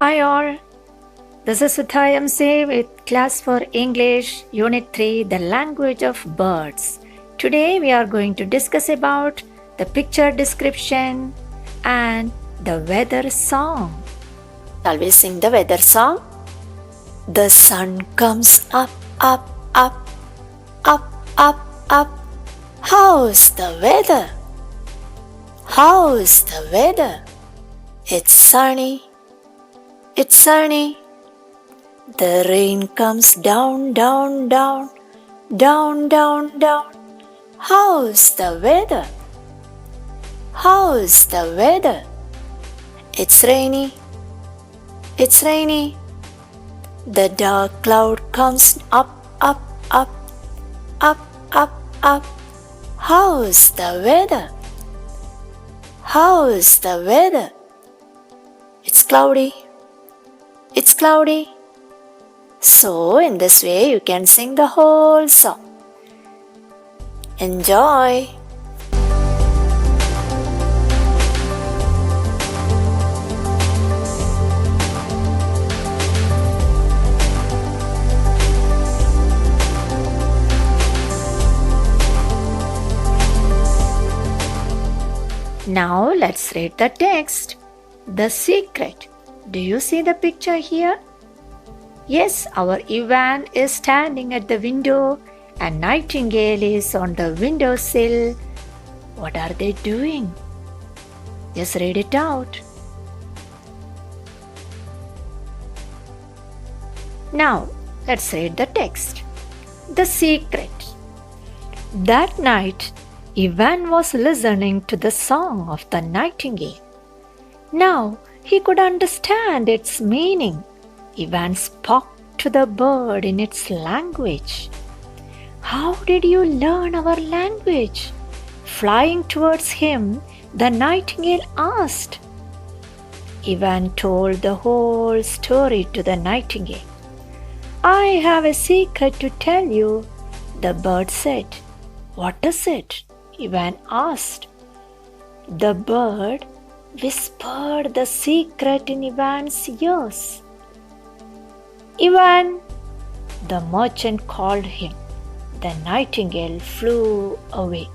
Hi all, this is Sudha MC with Class for English Unit 3, The Language of Birds. Today we are going to discuss about the picture description and the weather song. Shall we sing the weather song? The sun comes up, up, up, up, up, up. How's the weather? How's the weather? It's sunny. It's sunny. The rain comes down, down, down, down, down, down. How's the weather? How's the weather? It's rainy. It's rainy. The dark cloud comes up, up, up, up, up, up. How's the weather? How's the weather? It's cloudy. It's cloudy. So, in this way, you can sing the whole song. Enjoy! Now, let's read the text. The secret. Do you see the picture here? Yes, our Ivan is standing at the window and Nightingale is on the windowsill. What are they doing? Just read it out. Now, let's read the text. The secret. That night, Ivan was listening to the song of the nightingale. Now, he could understand its meaning. Ivan spoke to the bird in its language. How did you learn our language? Flying towards him, the nightingale asked. Ivan told the whole story to the nightingale. I have a secret to tell you, the bird said. What is it? Ivan asked. The bird whispered the secret in Ivan's ears. Ivan, the merchant called him. The nightingale flew away.